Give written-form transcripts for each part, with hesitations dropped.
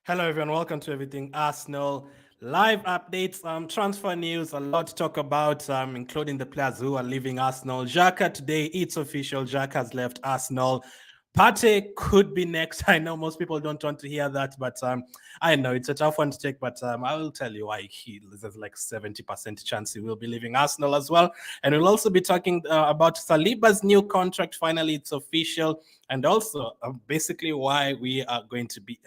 Hello, everyone. Welcome to Everything Arsenal. Live updates, transfer news, a lot to talk about, including the players who are leaving Arsenal. Xhaka today, it's official. Xhaka has left Arsenal. Partey could be next. I know most people don't want to hear that, but I know it's a tough one to take. But I will tell you why there's like 70% chance he will be leaving Arsenal as well. And we'll also be talking about Saliba's new contract. Finally, it's official, and also basically why we are going to be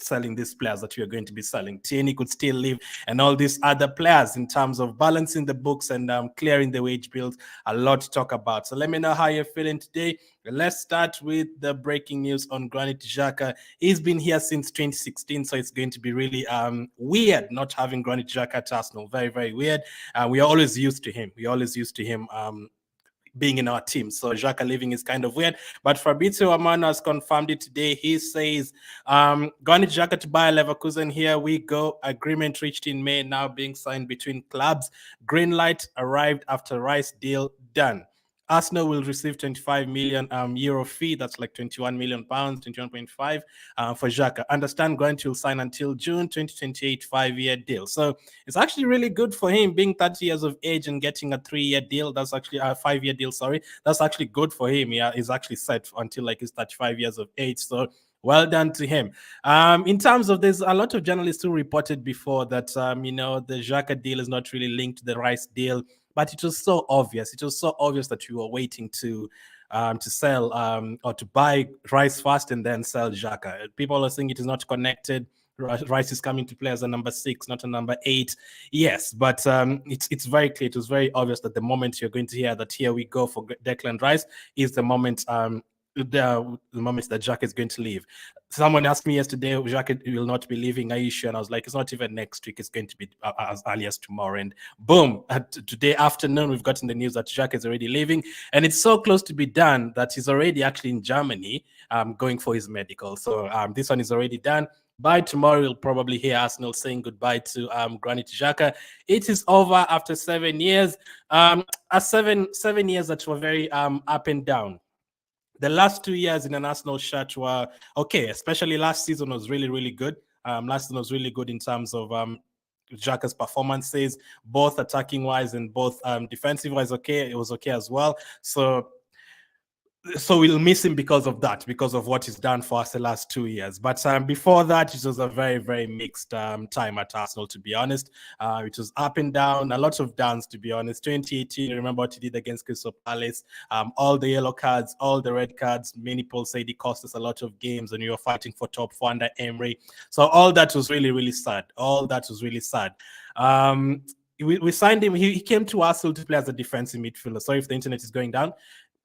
selling these players that we are going to be selling. Tierney could still leave, and all these other players in terms of balancing the books and clearing the wage bills. A lot to talk about. So let me know how you're feeling today. Let's start with the breaking news on Granit Xhaka. He's been here since 2016, so it's going to be really weird not having Granit Xhaka at Arsenal. Very, very weird. We are always used to him. Being in our team. So Xhaka leaving is kind of weird. But Fabrizio Romano has confirmed it today. He says, Granit Xhaka to Bayer Leverkusen, here we go. Agreement reached in May, now being signed between clubs. Green light arrived after Rice deal done. Arsenal will receive 25 million euro fee. That's like 21 million pounds, 21.5 for Xhaka. Understand Grant will sign until June 2028 5-year deal. So it's actually really good for him being 30 years of age and getting a 3-year deal. That's actually a 5-year deal. Sorry, that's actually good for him. Yeah, he's actually set until like he's 35 years of age. So well done to him. In terms of, there's a lot of journalists who reported before that, the Xhaka deal is not really linked to the Rice deal, but it was so obvious. It was so obvious that you were waiting to sell or to buy Rice first and then sell Xhaka. People are saying it is not connected. Rice is coming to play as a number 6, not a number 8. Yes, but it's very clear. It was very obvious that the moment you're going to hear that here we go for Declan Rice is the moment the moment that Xhaka is going to leave. Someone asked me yesterday, Xhaka will not be leaving. Are you sure? And I was like, it's not even next week. It's going to be as early as tomorrow. And boom, today afternoon, we've gotten the news that Xhaka is already leaving. And it's so close to be done that he's already actually in Germany going for his medical. So this one is already done. By tomorrow, you'll probably hear Arsenal saying goodbye to Granit Xhaka. It is over after 7 years. 7 years that were very up and down. The last 2 years in an Arsenal shirt were okay, especially last season was really, really good. Last season was really good in terms of Xhaka's performances, both attacking wise and both defensive wise. Okay, it was okay as well. So So we'll miss him because of that, because of what he's done for us the last 2 years. But before that, it was a very, very mixed time at Arsenal, to be honest. It was up and down, a lot of downs, to be honest. 2018, remember what he did against Crystal Palace? All the yellow cards, all the red cards. Many people said he cost us a lot of games and we were fighting for top four under Emery. So all that was really, really sad. All that was really sad. We signed him. He came to Arsenal to play as a defensive midfielder. Sorry if the internet is going down.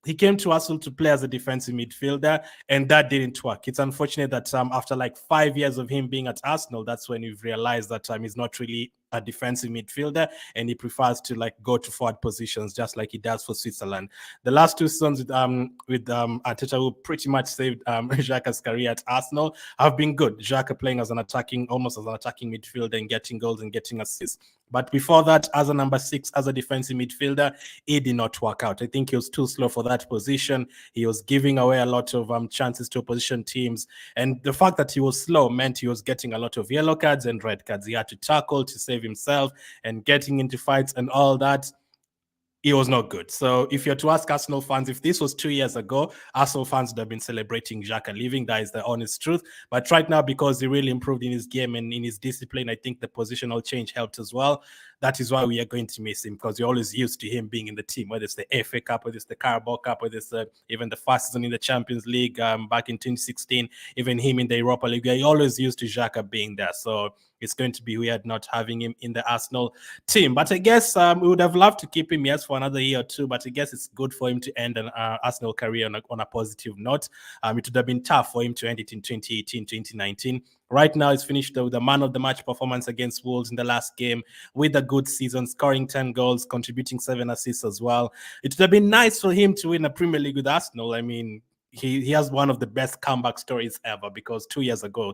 He came to Arsenal to play as a defensive midfielder, and that didn't work. It's unfortunate that after like 5 years of him being at Arsenal, that's when we've realized that he's not really a defensive midfielder, and he prefers to like go to forward positions, just like he does for Switzerland. The last 2 seasons with Arteta, who pretty much saved Xhaka's career at Arsenal, have been good. Xhaka playing as almost as an attacking midfielder and getting goals and getting assists. But before that, as a number 6, as a defensive midfielder, it did not work out. I think he was too slow for that position. He was giving away a lot of chances to opposition teams. And the fact that he was slow meant he was getting a lot of yellow cards and red cards. He had to tackle to save himself and getting into fights and all that. It was not good. So if you're to ask Arsenal fans, if this was 2 years ago, Arsenal fans would have been celebrating Xhaka leaving. That is the honest truth. But right now, because he really improved in his game and in his discipline, I think the positional change helped as well. That is why we are going to miss him, because you're always used to him being in the team, whether it's the FA Cup, whether it's the Carabao Cup, whether it's even the first season in the Champions League back in 2016, even him in the Europa League. You're always used to Xhaka being there. So it's going to be weird not having him in the Arsenal team. But I guess we would have loved to keep him, yes, for another year or two. But I guess it's good for him to end an Arsenal career on a positive note. It would have been tough for him to end it in 2018, 2019. Right now, he's finished with the man of the match performance against Wolves in the last game with a good season, scoring 10 goals, contributing 7 assists as well. It would have been nice for him to win a Premier League with Arsenal. I mean, he has one of the best comeback stories ever, because 3 years ago,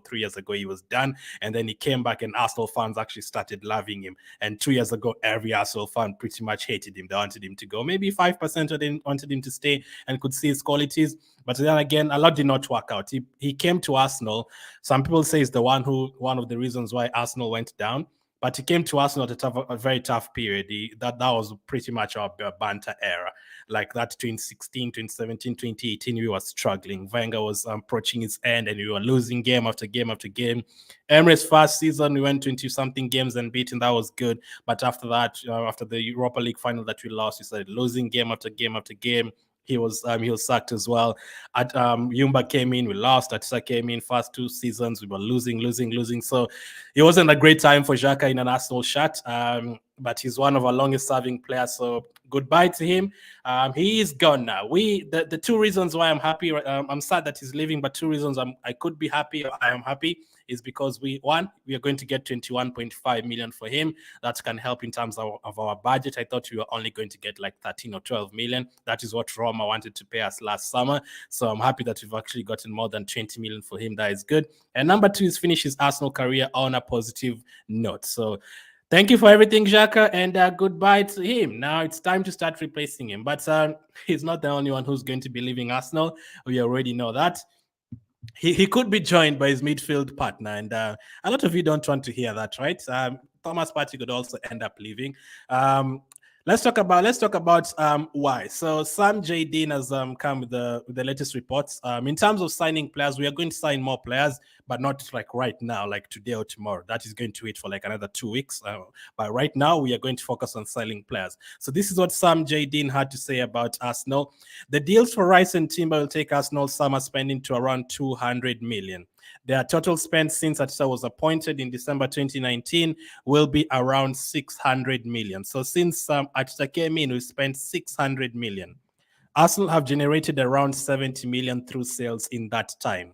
he was done. And then he came back and Arsenal fans actually started loving him. And 2 years ago, every Arsenal fan pretty much hated him. They wanted him to go. Maybe 5% of them wanted him to stay and could see his qualities. But then again, a lot did not work out. He came to Arsenal. Some people say it's one of the reasons why Arsenal went down. But he came to Arsenal at a very tough period. That was pretty much our banter era. Like that 2016, 2017, 2018, we were struggling. Wenger was approaching his end and we were losing game after game after game. Emirates' first season, we went 20-something games unbeaten. That was good. But after that, after the Europa League final that we lost, we started losing game after game after game. He was sacked as well. Yumba came in, we lost. Atisa came in, first 2 seasons, we were losing. So it wasn't a great time for Xhaka in an Arsenal shirt. But he's one of our longest serving players. So goodbye to him. He is gone now. The 2 reasons why I'm happy, I'm sad that he's leaving, but 2 reasons I could be happy, I am happy, is because we are going to get 21.5 million for him. That can help in terms of our budget. I thought we were only going to get like 13 or 12 million. That is what Roma wanted to pay us last summer. So I'm happy that we've actually gotten more than 20 million for him. That is good. And number 2 is finish his Arsenal career on a positive note. So thank you for everything, Xhaka, and goodbye to him. Now it's time to start replacing him. But he's not the only one who's going to be leaving Arsenal. We already know that. He could be joined by his midfield partner, and a lot of you don't want to hear that, right? Thomas Partey could also end up leaving. Let's talk about why. So Sam J. Dean has come with the latest reports. In terms of signing players, we are going to sign more players, but not like right now, like today or tomorrow. That is going to wait for like another 2 weeks. But right now, we are going to focus on signing players. So this is what Sam J. Dean had to say about Arsenal. The deals for Rice and Timber will take Arsenal summer spending to around 200 million. Their total spend since Atisa was appointed in December 2019 will be around 600 million. So since Atisa came in, we spent 600 million. Arsenal have generated around 70 million through sales in that time.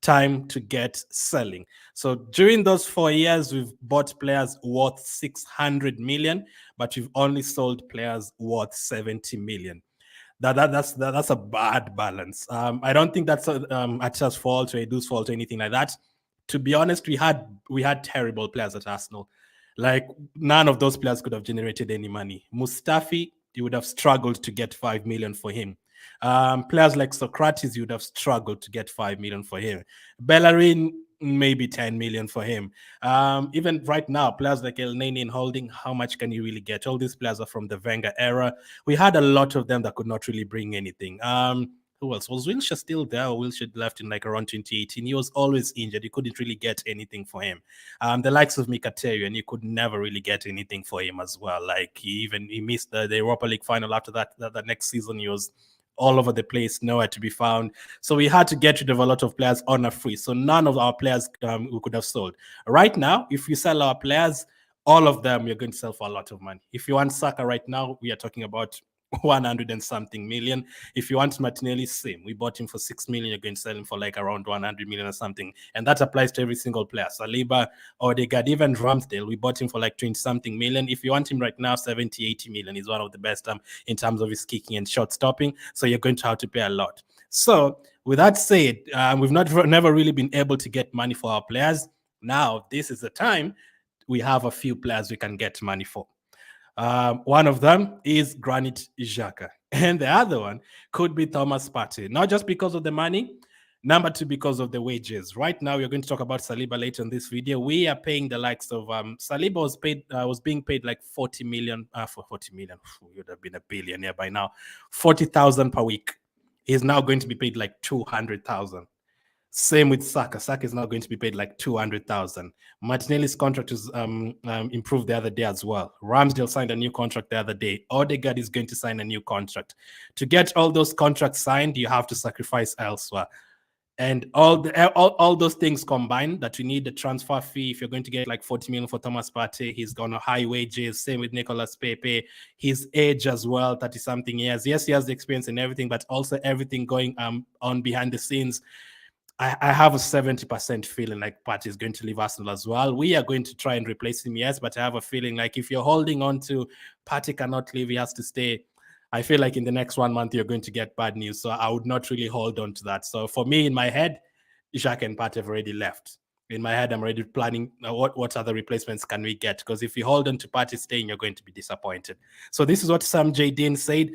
Time to get selling. So during those 4 years, we've bought players worth 600 million, but we've only sold players worth 70 million. That's a bad balance. I don't think that's Atisa's fault or Edu's fault or anything like that. To be honest, we had terrible players at Arsenal. Like none of those players could have generated any money. Mustafi, you would have struggled to get 5 million for him. Players like Socrates, you would have struggled to get 5 million for him. Bellerin, maybe 10 million for him. Even right now, players like El Neni and Holding, how much can you really get? All these players are from the Wenger era. We had a lot of them that could not really bring anything. who else? Was Wilshere still there, or Wilshere left in like around 2018? He was always injured. You couldn't really get anything for him. The likes of Mkhitaryan, you could never really get anything for him as well. Like he missed the Europa League final after that. The next season he was all over the place, nowhere to be found. So we had to get rid of a lot of players on a free. So none of our players we could have sold. Right now, if we sell our players, all of them you're going to sell for a lot of money. If you want Saka right now, we are talking about 100 and something million. If you want Martinelli, same. We bought him for 6 million. You're going to sell him for like around 100 million or something. And that applies to every single player. Saliba, Odegaard, even Ramsdale, we bought him for like 20 something million. If you want him right now, 70, 80 million. He's one of the best in terms of his kicking and shot stopping. So you're going to have to pay a lot. So with that said, we've never really been able to get money for our players. Now, this is the time we have a few players we can get money for. One of them is Granit Xhaka, and the other one could be Thomas Partey. Not just because of the money, number two, because of the wages. Right now, we're going to talk about Saliba later in this video. We are paying the likes of Saliba was being paid like 40 million. For 40 million, he would have been a billionaire by now. 40,000 per week. He's now going to be paid like 200,000. Same with Saka. Saka is now going to be paid like 200,000. Martinelli's contract is improved the other day as well. Ramsdale signed a new contract the other day. Odegaard is going to sign a new contract. To get all those contracts signed, you have to sacrifice elsewhere. And all those things combined, that you need the transfer fee. If you're going to get like 40 million for Thomas Partey, he's on high wages. Same with Nicolas Pepe. His age as well, 30-something years. Yes, he has the experience and everything, but also everything going on behind the scenes. I have a 70% feeling like Partey is going to leave Arsenal as well. We are going to try and replace him, yes, but I have a feeling like if you're holding on to Partey cannot leave, he has to stay. I feel like in the next 1 month, you're going to get bad news. So I would not really hold on to that. So for me, in my head, Xhaka and Partey have already left. In my head, I'm already planning what other replacements can we get? Because if you hold on to Partey staying, you're going to be disappointed. So this is what Sam J. Dean said.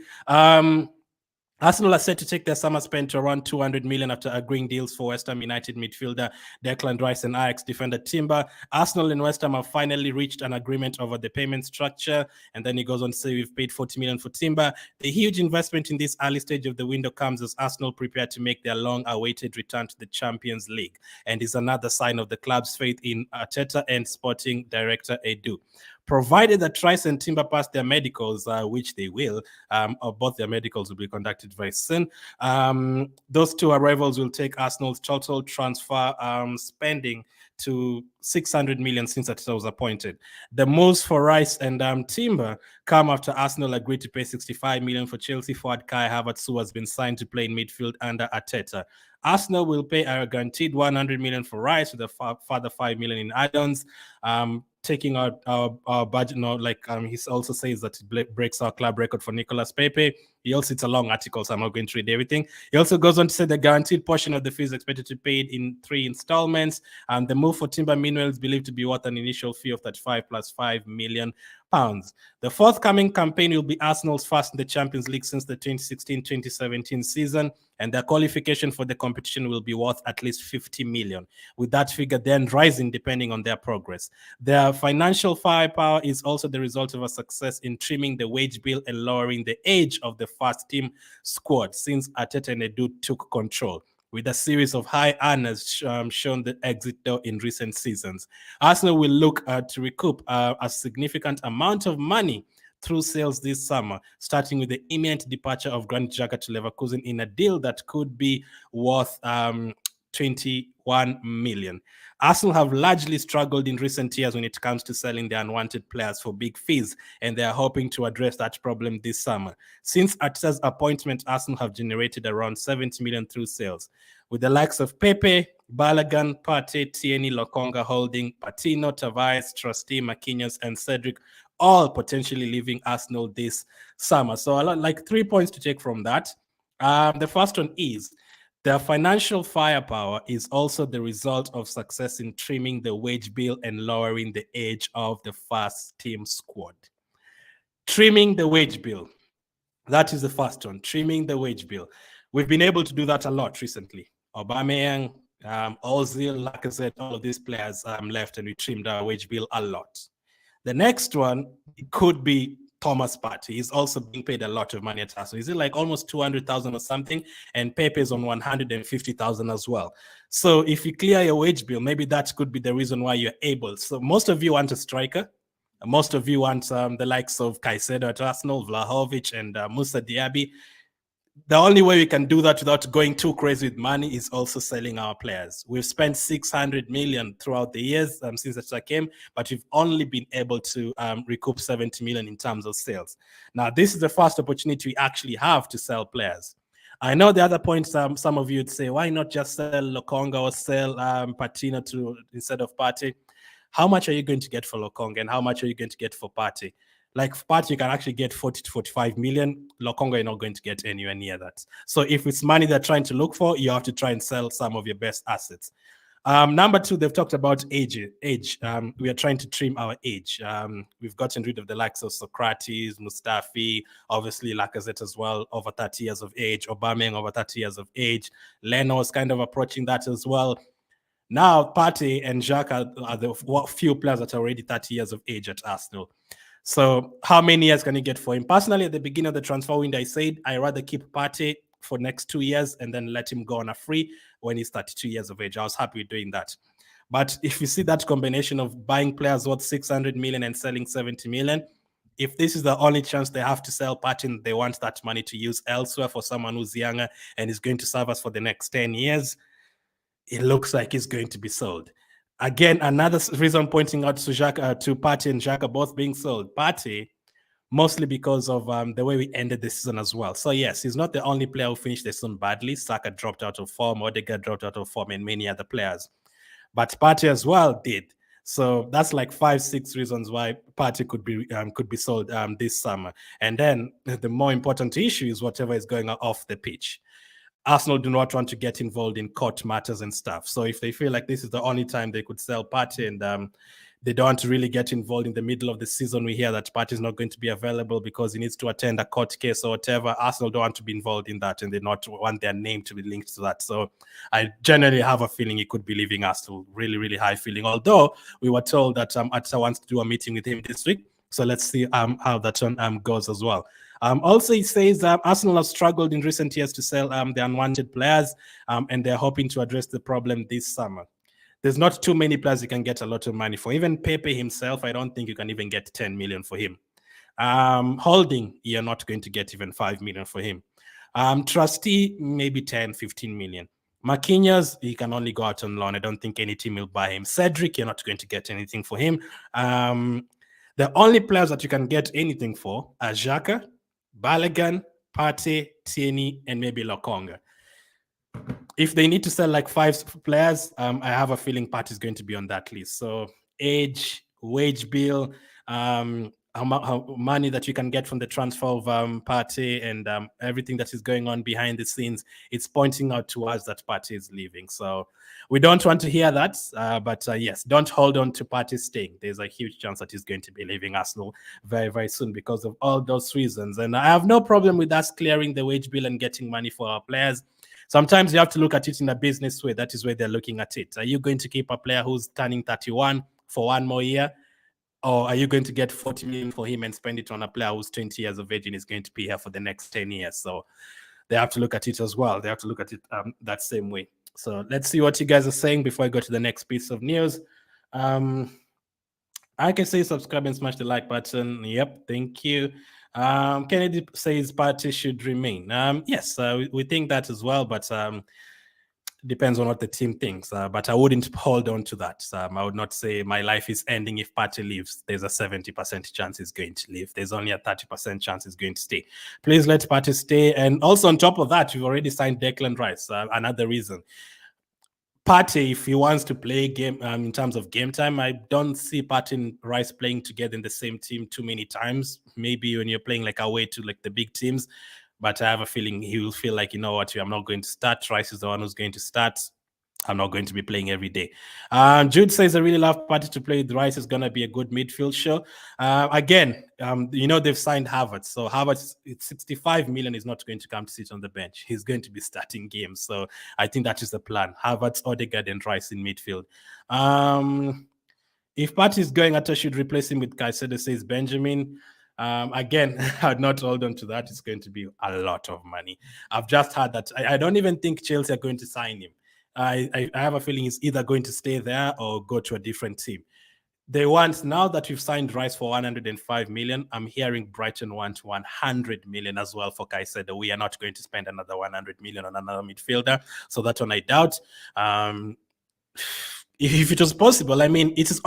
Arsenal are set to take their summer spend to around 200 million after agreeing deals for West Ham United midfielder Declan Rice and Ajax defender Timber. Arsenal and West Ham have finally reached an agreement over the payment structure. And then he goes on to say, we've paid 40 million for Timber. The huge investment in this early stage of the window comes as Arsenal prepare to make their long-awaited return to the Champions League, and is another sign of the club's faith in Arteta and sporting director Edu. Provided that Rice and Timber pass their medicals, which they will, or both their medicals will be conducted very soon. Those two arrivals will take Arsenal's total transfer spending to 600 million since Arteta was appointed. The moves for Rice and Timber come after Arsenal agreed to pay 65 million for Chelsea forward Kai Havertz, who has been signed to play in midfield under Arteta. Arsenal will pay a guaranteed 100 million for Rice with a further 5 million in add-ons. Taking our budget now, he also says that it breaks our club record for Nicolas Pepe. It's a long article, so I'm not going to read everything. He also goes on to say the guaranteed portion of the fees expected to be paid in 3 installments. The move for Timber meanwhile is believed to be worth an initial fee of 35 plus 5 million pounds. The forthcoming campaign will be Arsenal's first in the Champions League since the 2016-2017 season, and their qualification for the competition will be worth at least 50 million, with that figure then rising depending on their progress. Their financial firepower is also the result of a success in trimming the wage bill and lowering the age of the first team squad since Arteta and Edu took control, with a series of high earners shown the exit door in recent seasons. Arsenal will look to recoup a significant amount of money through sales this summer, starting with the imminent departure of Granit Xhaka to Leverkusen in a deal that could be worth 21 million. Arsenal have largely struggled in recent years when it comes to selling their unwanted players for big fees, and they are hoping to address that problem this summer. Since Arteta's appointment, Arsenal have generated around 70 million through sales, with the likes of Pepe, Balogun, Partey, Tierney, Lokonga holding, Patino, Tavares, Trustee, Marquinhos, and Cedric all potentially leaving Arsenal this summer. So like 3 points to take from that. The first one is their financial firepower is also the result of success in trimming the wage bill and lowering the age of the first team squad. Trimming the wage bill. That is the first one, trimming the wage bill. We've been able to do that a lot recently. Aubameyang, Ozil, Lacazette, all of these players left, and we trimmed our wage bill a lot. The next one could be Thomas Partey. He's also being paid a lot of money at Arsenal. Is it like almost 200,000 or something? And Pepe is on 150,000 as well. So if you clear your wage bill, maybe that could be the reason why you're able. So most of you want a striker. Most of you want the likes of Caicedo at Arsenal, Vlahovic, and Musa Diaby. The only way we can do that without going too crazy with money is also selling our players. We've spent 600 million throughout the years since Xhaka came, but we've only been able to recoup 70 million in terms of sales. Now, this is the first opportunity we actually have to sell players. I know the other points, some of you would say, why not just sell Lokonga or sell Patino instead of Partey? How much are you going to get for Lokonga and how much are you going to get for Partey? Like Partey, you can actually get 40 to 45 million. Lokonga, you're not going to get anywhere near that. So if it's money they're trying to look for, you have to try and sell some of your best assets. Number two, they've talked about age. We are trying to trim our age. We've gotten rid of the likes of Socrates, Mustafi, obviously Lacazette as well, over 30 years of age. Aubameyang over 30 years of age. Leno is kind of approaching that as well. Now, Partey and Xhaka are the few players that are already 30 years of age at Arsenal. So how many years can you get for him? Personally, at the beginning of the transfer window, I said I'd rather keep Partey for next 2 years and then let him go on a free when he's 32 years of age. I was happy with doing that. But if you see that combination of buying players worth 600 million and selling 70 million, if this is the only chance they have to sell Partey, they want that money to use elsewhere for someone who's younger and is going to serve us for the next 10 years, it looks like it's going to be sold. Again, another reason pointing out to Partey and Xhaka both being sold. Partey, mostly because of the way we ended the season as well. So yes, he's not the only player who finished the season badly. Saka dropped out of form, Odegaard dropped out of form, and many other players. But Partey as well did. So that's like 5-6 reasons why Partey could be sold this summer. And then the more important issue is whatever is going on off the pitch. Arsenal do not want to get involved in court matters and stuff. So if they feel like this is the only time they could sell Partey and they don't want to really get involved in the middle of the season, we hear that Partey is not going to be available because he needs to attend a court case or whatever. Arsenal don't want to be involved in that and they not want their name to be linked to that. So I generally have a feeling he could be leaving Arsenal. Really, really high feeling. Although we were told that Atsa wants to do a meeting with him this week. So let's see how that one goes as well. Also, he says Arsenal have struggled in recent years to sell the unwanted players, and they're hoping to address the problem this summer. There's not too many players you can get a lot of money for. Even Pepe himself, I don't think you can even get 10 million for him. Holding, you're not going to get even 5 million for him. Trustee, maybe 10, 15 million. Marquinhos, he can only go out on loan. I don't think any team will buy him. Cedric, you're not going to get anything for him. The only players that you can get anything for are Xhaka, Balogun, Partey, Tierney, and maybe Lokonga. If they need to sell like 5 players, I have a feeling Partey is going to be on that list. So age, wage bill, how money that you can get from the transfer of Partey and everything that is going on behind the scenes, it's pointing out to us that Partey is leaving. So we don't want to hear that, but yes, don't hold on to Partey staying. There's a huge chance that he's going to be leaving Arsenal very, very soon because of all those reasons. And I have no problem with us clearing the wage bill and getting money for our players. Sometimes you have to look at it in a business way. That is where they're looking at it. Are you going to keep a player who's turning 31 for 1 more year? Or are you going to get 40 million for him and spend it on a player who's 20 years of age and is going to be here for the next 10 years? So they have to look at it as well. They have to look at it that same way. So let's see what you guys are saying before I go to the next piece of news. I can say subscribe and smash the like button. Yep, thank you. Kennedy says Partey should remain. Yes, we think that as well, but depends on what the team thinks. But I wouldn't hold on to that. I would not say my life is ending if Partey leaves. There's a 70% chance he's going to leave. There's only a 30% chance he's going to stay. Please let Partey stay. And also on top of that, we've already signed Declan Rice. Another reason. Partey, if he wants to play game in terms of game time, I don't see Partey and Rice playing together in the same team too many times. Maybe when you're playing like away to like the big teams, but I have a feeling he will feel like, you know what, I'm not going to start. Rice is the one who's going to start. I'm not going to be playing every day. Jude says, I really love Partey to play with Rice. Is going to be a good midfield show. Again, they've signed Havertz. So Havertz, it's 65 million, is not going to come to sit on the bench. He's going to be starting games. So I think that is the plan. Havertz, Odegaard, and Rice in midfield. If Partey is going, I should replace him with Caicedo, says Benjamin. Again, I'd not hold on to that. It's going to be a lot of money. I've just heard that. I don't even think Chelsea are going to sign him. I have a feeling he's either going to stay there or go to a different team. They want, now that we've signed Rice for 105 million, I'm hearing Brighton want 100 million as well for Caicedo. We are not going to spend another 100 million on another midfielder. So that one I doubt. If it was possible, I mean, it is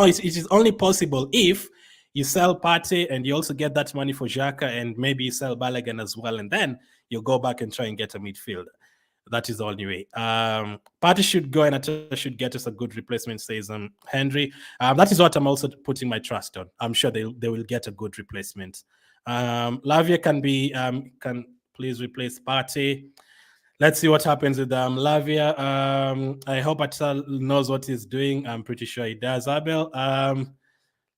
only possible if you sell Partey and you also get that money for Xhaka, and maybe you sell Balogun as well, and then you go back and try and get a midfielder. That is the only way. Partey should go and Arteta should get us a good replacement, says Henry. That is what I'm also putting my trust on. I'm sure they will get a good replacement. Lavia can please replace Partey. Let's see what happens with Lavia. I hope Arteta knows what he's doing. I'm pretty sure he does. Abel.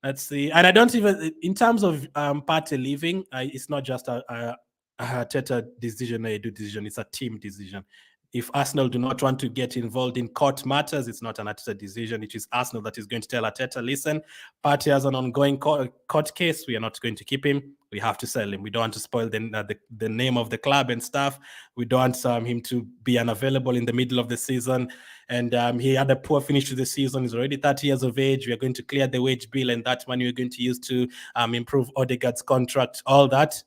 Let's see. And I don't even, in terms of Partey leaving, it's not just a Arteta decision, a decision. It's a team decision. If Arsenal do not want to get involved in court matters, it's not an Arteta decision. It is Arsenal that is going to tell Arteta, listen, Partey has an ongoing court case. We are not going to keep him. We have to sell him. We don't want to spoil the name of the club and stuff. We don't want him to be unavailable in the middle of the season. And he had a poor finish to the season. He's already 30 years of age. We are going to clear the wage bill, and that money we're going to use to improve Odegaard's contract, all that.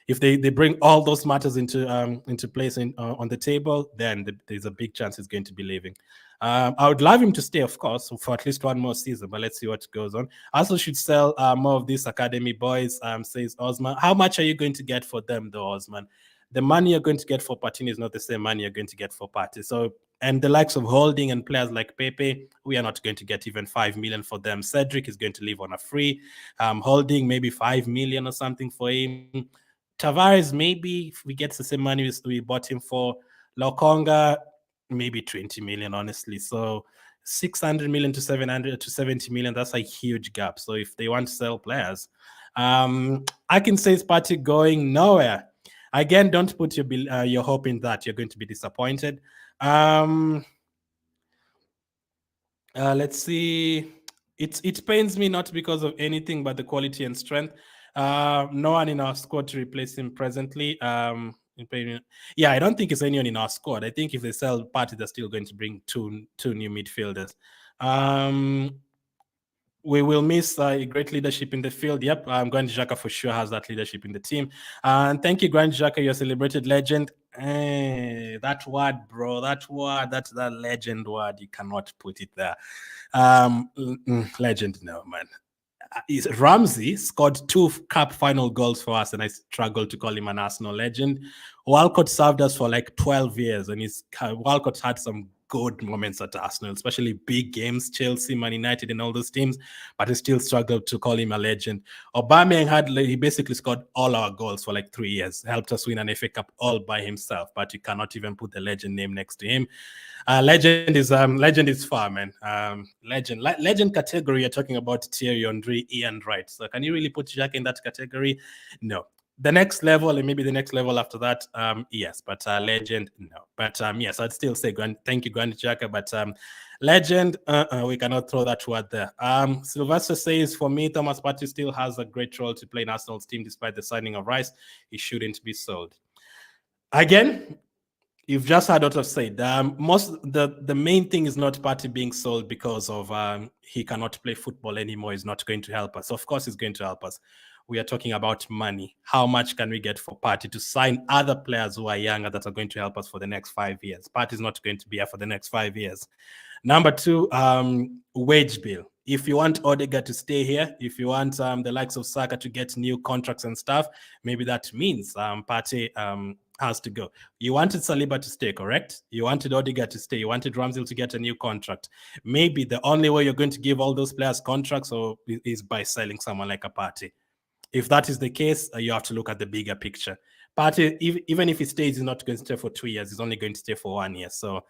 If they bring all those matters into place on the table, then there's a big chance he's going to be leaving. I would love him to stay, of course, for at least one more season, but let's see what goes on. I also should sell more of these academy boys, says Osman. How much are you going to get for them, though, Osman? The money you're going to get for Partey is not the same money you're going to get for Partey. So, and the likes of Holding and players like Pepe, we are not going to get even 5 million for them. Cedric is going to leave on a free. Holding maybe 5 million or something for him. Tavares, maybe if we get the same money we bought him for. Lokonga, maybe 20 million, honestly. So 600 million to 700 to 70 million, that's a huge gap. So if they want to sell players, I can say it's Partey going nowhere. Again, don't put your hope in that. You're going to be disappointed. Let's see. It pains me not because of anything but the quality and strength. No one in our squad to replace him presently. Yeah, I don't think it's anyone in our squad. I think if they sell Partey, they're still going to bring two new midfielders. We will miss great leadership in the field. Yep, Granit Xhaka for sure has that leadership in the team. And thank you, Granit Xhaka, you're a celebrated legend. That word, bro, that's that legend word. You cannot put it there. Legend, no, man. Ramsey scored 2 cup final goals for us, and I struggle to call him an Arsenal legend. Walcott served us for like 12 years, and Walcott had some good moments at Arsenal, especially big games, Chelsea, Man United, and all those teams, but I still struggled to call him a legend. Aubameyang he basically scored all our goals for like 3 years, helped us win an FA Cup all by himself, but you cannot even put the legend name next to him. Legend is far, man. Legend category, you're talking about Thierry Henry, Ian Wright. So can you really put Xhaka in that category? No. The next level, and maybe the next level after that, yes, but legend, no. But yes, I'd still say thank you, Granit Xhaka, but legend, we cannot throw that word there. Sylvester says, for me, Thomas Partey still has a great role to play in Arsenal's team despite the signing of Rice. He shouldn't be sold. Again, you've just heard what I've said. The main thing is not Partey being sold because of he cannot play football anymore. He's not going to help us. Of course, he's going to help us. We are talking about money. How much can we get for Partey to sign other players who are younger that are going to help us for the next 5 years? Partey is not going to be here for the next 5 years. Number 2, wage bill. If you want Odegaard to stay here, if you want the likes of Saka to get new contracts and stuff, maybe that means Partey has to go. You wanted Saliba to stay, correct? You wanted Odegaard to stay. You wanted Ramsdale to get a new contract. Maybe the only way you're going to give all those players contracts is by selling someone like a Partey. If that is the case, you have to look at the bigger picture. Partey, even if he stays, he's not going to stay for 2 years. He's only going to stay for 1 year. So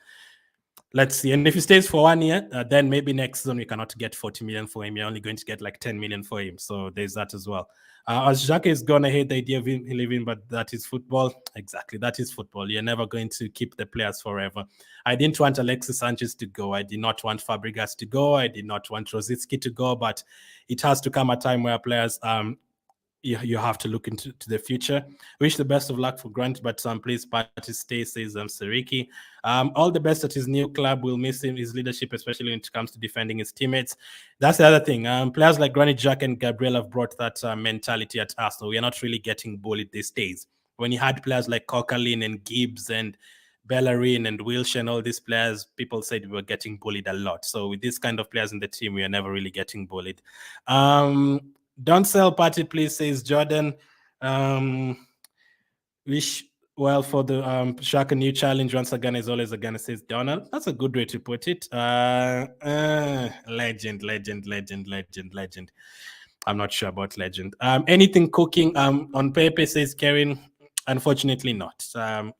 let's see. And if he stays for 1 year, then maybe next season we cannot get 40 million for him. You're only going to get like 10 million for him. So there's that as well. As Xhaka is going to hate the idea of him leaving, but that is football. Exactly. That is football. You're never going to keep the players forever. I didn't want Alexis Sanchez to go. I did not want Fabregas to go. I did not want Rosicki to go. But it has to come a time where players you have to look into the future. Wish the best of luck for Grant, but please Partey stay, says Siriki. All the best at his new club. We'll miss him, his leadership, especially when it comes to defending his teammates. That's the other thing. Players like Granit Xhaka and Gabriel have brought that mentality at Arsenal. We are not really getting bullied these days. When you had players like Coquelin and Gibbs and Bellerin and Wilshere and all these players, people said we were getting bullied a lot. So with these kind of players in the team, we are never really getting bullied. Don't sell Partey, please, says Jordan. Wish well for the Xhaka new challenge. Once again, is always again, says Donald. That's a good way to put it. Legend. I'm not sure about legend. Anything cooking on Pepe, says Karen. Unfortunately not.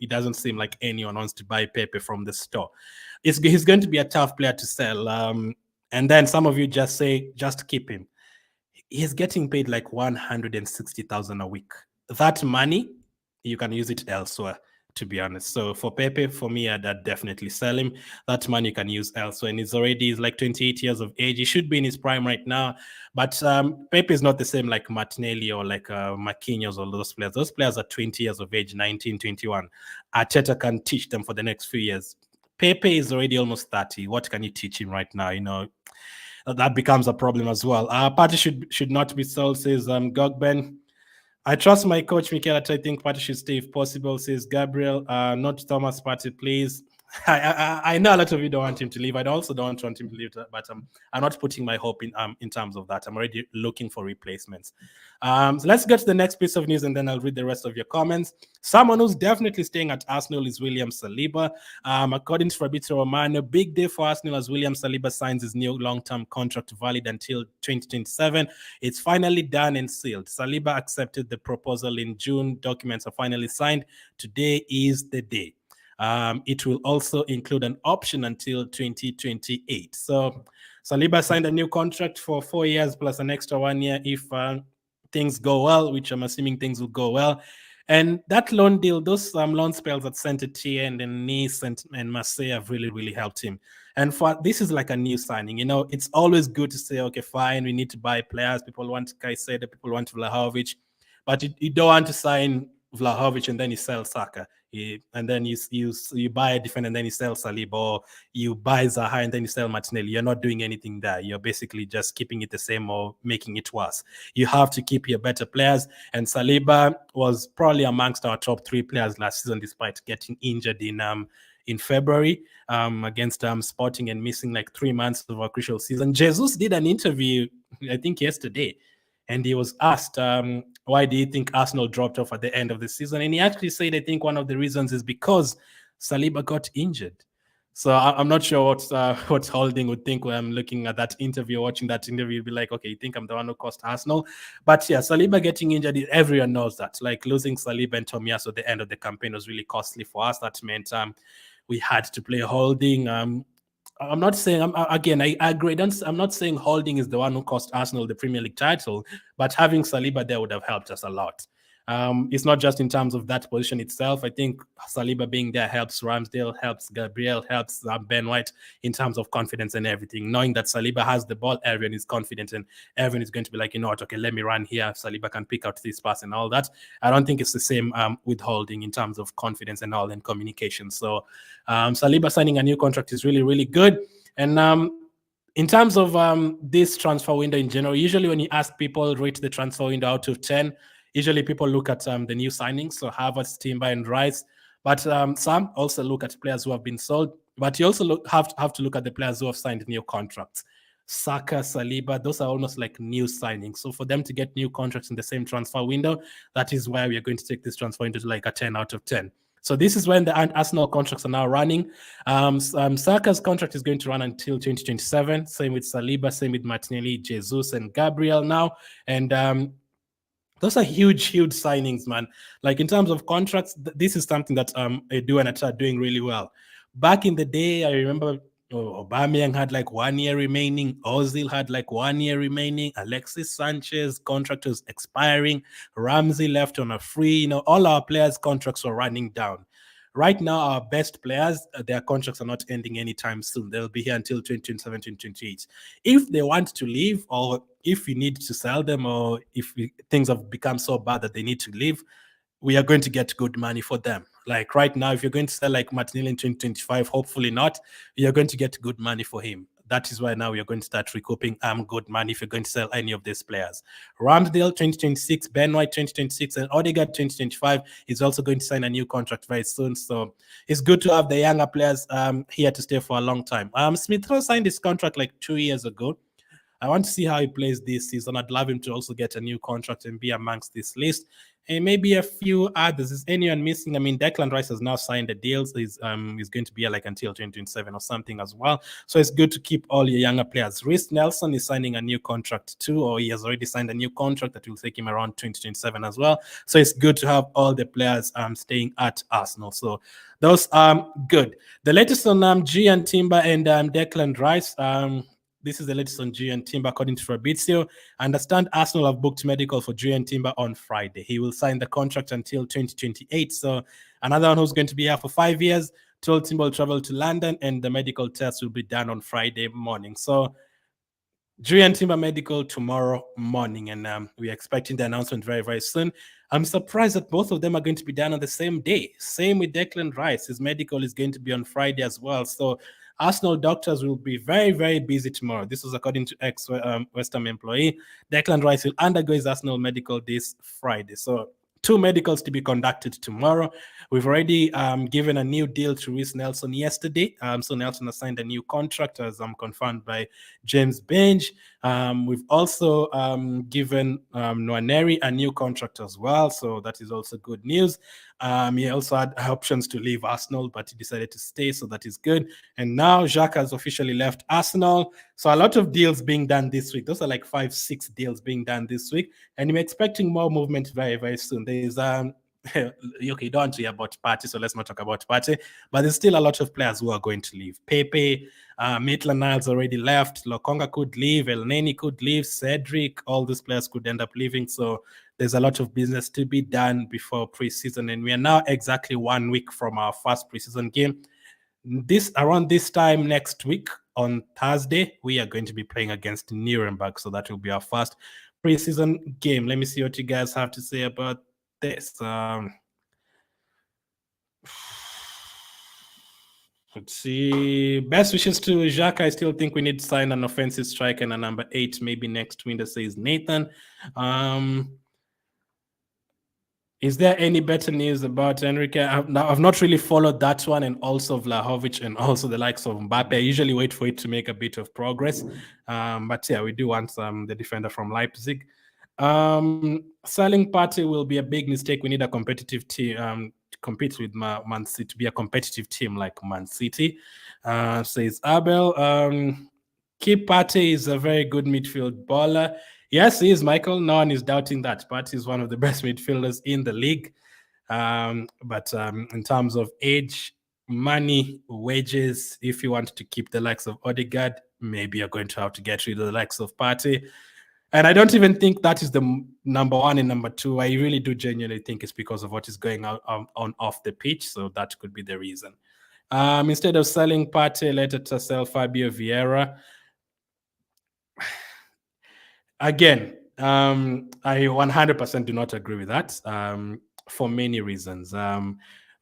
It doesn't seem like anyone wants to buy Pepe from the store. He's going to be a tough player to sell. And then some of you just say, just keep him. He's getting paid like 160,000 a week. That money, you can use it elsewhere, to be honest. So for Pepe, for me, I'd definitely sell him. That money you can use elsewhere. And he's like 28 years of age. He should be in his prime right now. But Pepe is not the same like Martinelli or like Marquinhos or those players. Those players are 20 years of age, 19, 21. Arteta can teach them for the next few years. Pepe is already almost 30. What can you teach him right now? You know, that becomes a problem as well. Partey should not be sold, says Gogben. I trust my coach, Mikel. I think Partey should stay if possible, says Gabriel. Not Thomas Partey, please. I know a lot of you don't want him to leave. I also don't want him to leave, but I'm not putting my hope in terms of that. I'm already looking for replacements. So let's get to the next piece of news, and then I'll read the rest of your comments. Someone who's definitely staying at Arsenal is William Saliba. According to Fabrizio Romano, big day for Arsenal as William Saliba signs his new long-term contract valid until 2027. It's finally done and sealed. Saliba accepted the proposal in June. Documents are finally signed. Today is the day. It will also include an option until 2028. So Saliba signed a new contract for 4 years plus an extra 1 year if things go well, which I'm assuming things will go well. And that loan deal, those loan spells at Saint-Etienne and Nice and Marseille have really, really helped him. And this is like a new signing. You know, it's always good to say, okay, fine, we need to buy players. People want Caicedo, people want Vlahovic, but you don't want to sign Vlahovic and then you sell Saka. And then you buy a defender and then you sell Saliba, or you buy Zaha and then you sell Martinelli. You're not doing anything there. You're basically just keeping it the same or making it worse. You have to keep your better players. And Saliba was probably amongst our top 3 players last season, despite getting injured in February against Sporting and missing like 3 months of a crucial season. Jesus did an interview, I think yesterday, and he was asked, why do you think Arsenal dropped off at the end of the season? And he actually said, I think one of the reasons is because Saliba got injured. So I'm not sure what Holding would think when I'm looking at that interview, watching that interview. You'd be like, okay, you think I'm the one who cost Arsenal? But yeah, Saliba getting injured, everyone knows that. Like losing Saliba and Tomiyasu at the end of the campaign was really costly for us. That meant we had to play Holding. I'm not saying, I agree. I'm not saying Holding is the one who cost Arsenal the Premier League title, but having Saliba there would have helped us a lot. It's not just in terms of that position itself. I think Saliba being there helps Ramsdale, helps Gabriel, helps Ben White in terms of confidence and everything. Knowing that Saliba has the ball, everyone is confident and everyone is going to be like, you know what, okay, let me run here. Saliba can pick out this pass and all that. I don't think it's the same with Holding in terms of confidence and all and communication. So Saliba signing a new contract is really, really good. And in terms of this transfer window in general, usually when you ask people rate the transfer window out of 10, usually people look at the new signings, so Havertz, Timber, and Rice. But some also look at players who have been sold. But you also have to look at the players who have signed new contracts. Saka, Saliba, those are almost like new signings. So for them to get new contracts in the same transfer window, that is why we are going to take this transfer window to like a 10 out of 10. So this is when the Arsenal contracts are now running. Saka's contract is going to run until 2027. Same with Saliba, same with Martinelli, Jesus, and Gabriel now. And those are huge signings, man. Like in terms of contracts, this is something that Edu and Ata are doing really well. Back in the day, I remember Aubameyang had like 1 year remaining. Ozil had like 1 year remaining. Alexis Sanchez contract was expiring. Ramsey left on a free. You know, all our players' contracts were running down. Right now, our best players, their contracts are not ending anytime soon. They'll be here until 2027, 2028. If they want to leave, or if we need to sell them, or if things have become so bad that they need to leave, we are going to get good money for them. Like right now, if you're going to sell like Martinelli in 2025, hopefully not, you're going to get good money for him. That is why now we are going to start recouping good money if you're going to sell any of these players. Ramsdale 2026, Ben White 2026, and Odegaard 2025 is also going to sign a new contract very soon. So it's good to have the younger players here to stay for a long time. Smith Rowe signed his contract like 2 years ago. I want to see how he plays this season. I'd love him to also get a new contract and be amongst this list. And maybe a few others. Is anyone missing? I mean, Declan Rice has now signed the deals. He's going to be here like until 2027 or something as well. So it's good to keep all your younger players. Reece Nelson is signing a new contract too, or he has already signed a new contract that will take him around 2027 as well. So it's good to have all the players staying at Arsenal. So those are good. The latest on Gian Timber and Declan Rice. This is the latest on Gian Timber, according to Fabrizio. I understand Arsenal have booked medical for Gian Timber on Friday. He will sign the contract until 2028. So another one who's going to be here for 5 years. Told Timber will travel to London, and the medical test will be done on Friday morning. So Gian Timber medical tomorrow morning, and we're expecting the announcement very, very soon. I'm surprised that both of them are going to be done on the same day. Same with Declan Rice. His medical is going to be on Friday as well. So Arsenal doctors will be very, very busy tomorrow. This was according to ex-West Ham employee. Declan Rice will undergo his Arsenal medical this Friday. So 2 medicals to be conducted tomorrow. We've already given a new deal to Reece Nelson yesterday. So Nelson has signed a new contract, as confirmed by James Bench. We've also given Nwaneri a new contract as well. So that is also good news. He also had options to leave Arsenal, but he decided to stay, so that is good. And now Xhaka has officially left Arsenal. So a lot of deals being done this week. Those are like 5-6 deals being done this week. And I'm expecting more movement very, very soon. There's okay, don't hear about Partey, so let's not talk about Partey. But there's still a lot of players who are going to leave. Pepe, Maitland-Niles already left. Lokonga could leave. Elneny could leave. Cedric, all these players could end up leaving. So there's a lot of business to be done before preseason, and we are now exactly 1 week from our first preseason game. Around this time next week on Thursday, we are going to be playing against Nuremberg, so that will be our first preseason game. Let me see what you guys have to say about this. Let's see. Best wishes to Xhaka. I still think we need to sign an offensive striker and a number 8 maybe next winter, says Nathan. Is there any better news about Enrique? I've not really followed that one, and also Vlahovic and also the likes of Mbappe. I usually wait for it to make a bit of progress. But yeah, we do want the defender from Leipzig. Selling Partey will be a big mistake. We need a competitive team to compete with Man City, to be a competitive team like Man City, says Abel. Keep Partey is a very good midfield baller. Yes, he is, Michael. No one is doubting that. Partey is one of the best midfielders in the league. But in terms of age, money, wages, if you want to keep the likes of Odegaard, maybe you're going to have to get rid of the likes of Partey. And I don't even think that is the number 1 and number 2. I really do genuinely think it's because of what is going on off the pitch. So that could be the reason. Instead of selling Partey, let us sell Fabio Vieira. Again, I 100% do not agree with that for many reasons.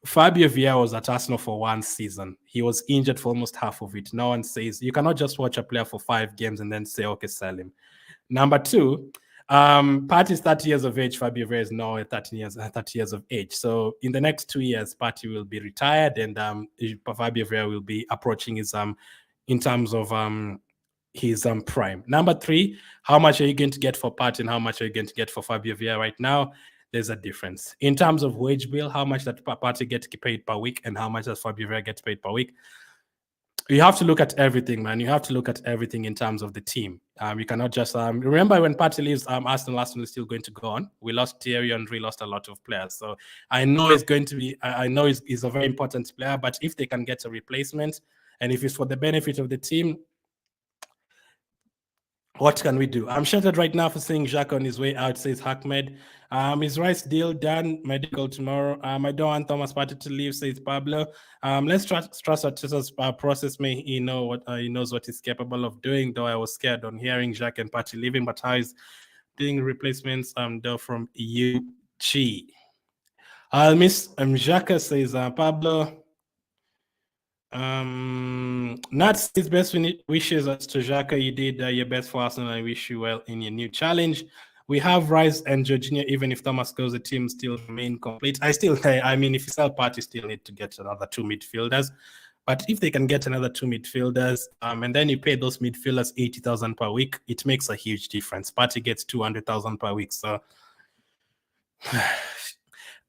Fabio Vieira was at Arsenal for 1 season. He was injured for almost half of it. No one says you cannot just watch a player for 5 games and then say, okay, sell him. Number 2, Partey is 30 years of age. Fabio Vieira is now 30 years of age. So in the next 2 years, Partey will be retired, and Fabio Vieira will be approaching his in terms of his prime. Number 3, how much are you going to get for Partey and how much are you going to get for Fabio Vieira right now? There's a difference. In terms of wage bill, how much that Partey gets paid per week and how much does Fabio Vieira get paid per week? You have to look at everything, man. You have to look at everything in terms of the team. You cannot just remember when Partey leaves, Arsenal is still going to go on. We lost Thierry Henry, lost a lot of players. So I know it's going to be. I know he's a very important player, but if they can get a replacement, and if it's for the benefit of the team, What can we do? I'm shattered right now for seeing Xhaka on his way out, says Ahmed. His rights deal done, medical tomorrow. I don't want Thomas Partey to leave, says Pablo. Let's trust Arteta's process. May he know what he knows what he's capable of doing. Though I was scared on hearing Xhaka and Partey leaving, but how is doing replacements? Though from UG. Miss Xhaka, says Pablo. Nat says best wishes to Xhaka. You did your best for Arsenal. I wish you well in your new challenge. We have Rice and Jorginho. Even if Thomas goes, the team still remain complete. I mean, if you sell Partey, still need to get another 2 midfielders. But if they can get another 2 midfielders, and then you pay those midfielders 80,000 per week, it makes a huge difference. Partey gets 200,000 per week, so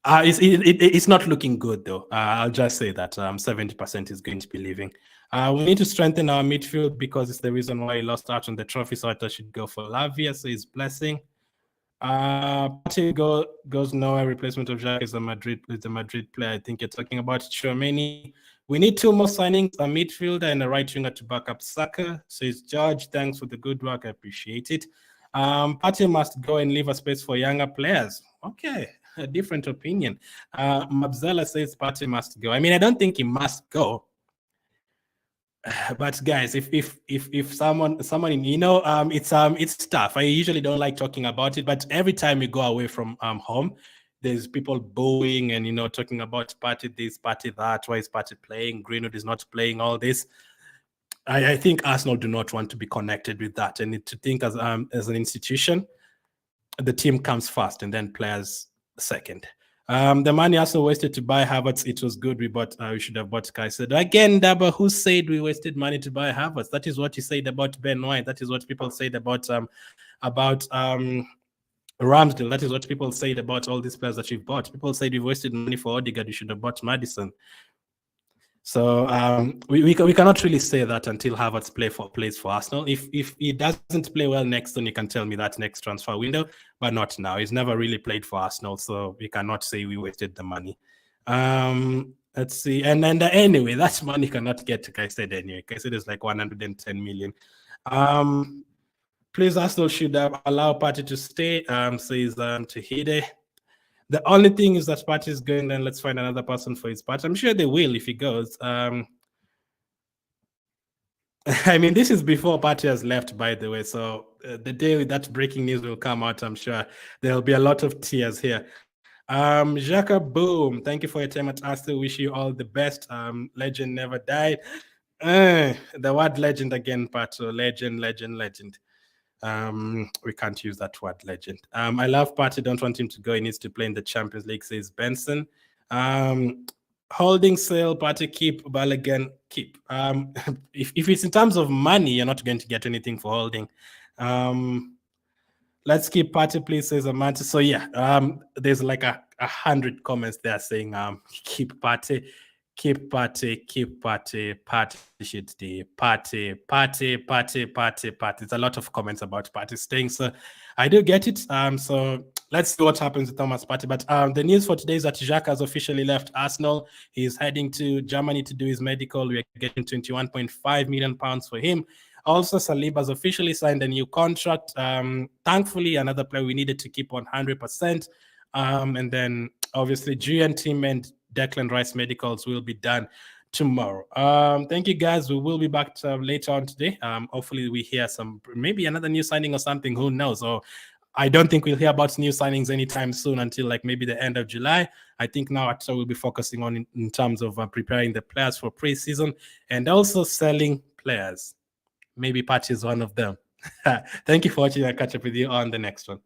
it's not looking good, though. I'll just say that 70% is going to be leaving. We need to strengthen our midfield because it's the reason why he lost out on the trophy. So I should go for Lavia. So he's blessing. Partey goes nowhere. Replacement of Xhaka is the Madrid player. I think you're talking about Tchouaméni. We need 2 more signings: a midfielder and a right winger to back up Saka. Says George, thanks for the good work. I appreciate it. Partey must go and leave a space for younger players. Okay, a different opinion. Mabzala says Partey must go. I mean, I don't think he must go. But guys, if someone it's tough. I usually don't like talking about it, but every time you go away from home, there's people booing and talking about Partey this, Partey that. Why is Partey playing? Greenwood is not playing. All this. I think Arsenal do not want to be connected with that, and to think as an institution, the team comes first and then players second. The money also wasted to buy Havertz. It was good. We should have bought Kaiser. Again, Daba, who said we wasted money to buy Havertz? That is what you said about Ben White. That is what people said about Ramsdale. That is what people said about all these players that you've bought. People said we wasted money for Odegaard. You should have bought Maddison. So we cannot really say that until Havertz plays for Arsenal. If he doesn't play well next, then you can tell me that next transfer window, but not now. He's never really played for Arsenal, so we cannot say we wasted the money. Let's see. And then anyway, that money cannot get to Caicedo anyway. Caicedo is like 110 million. Please, Arsenal should allow Partey to stay, says Tahide. The only thing is that Partey is going, then let's find another person for his part. I'm sure they will if he goes. I mean, this is before Partey has left, by the way. So the day that breaking news will come out, I'm sure there'll be a lot of tears here. Xhaka, boom. Thank you for your time at Arsenal. Wish you all the best. Legend never died. The word legend again, Pato. Legend. We can't use that word legend. I love Partey. Don't want him to go. He needs to play in the Champions League, says Benson. Holding sale, Partey keep, Balogun keep. If it's in terms of money, you're not going to get anything for holding. Let's keep Partey, please, says Amanda. So yeah, there's like 100 comments there saying keep Partey. Keep Partey, Partey should stay, Partey. There's a lot of comments about Partey staying, so I do get it. So let's see what happens with Thomas Partey. But the news for today is that Xhaka has officially left Arsenal. He's heading to Germany to do his medical. We're getting 21.5 million pounds for him. Also, Saliba has officially signed a new contract. Thankfully, another player we needed to keep 100%. And then obviously GN team and Declan Rice medicals will be done tomorrow. Thank you guys. We will be back later on today. Hopefully we hear maybe another new signing or something, who knows. Or I don't think we'll hear about new signings anytime soon until like maybe the end of July. I think now we'll be focusing on in terms of preparing the players for pre-season and also selling players. Maybe Partey is one of them. Thank you for watching. I'll catch up with you on the next one.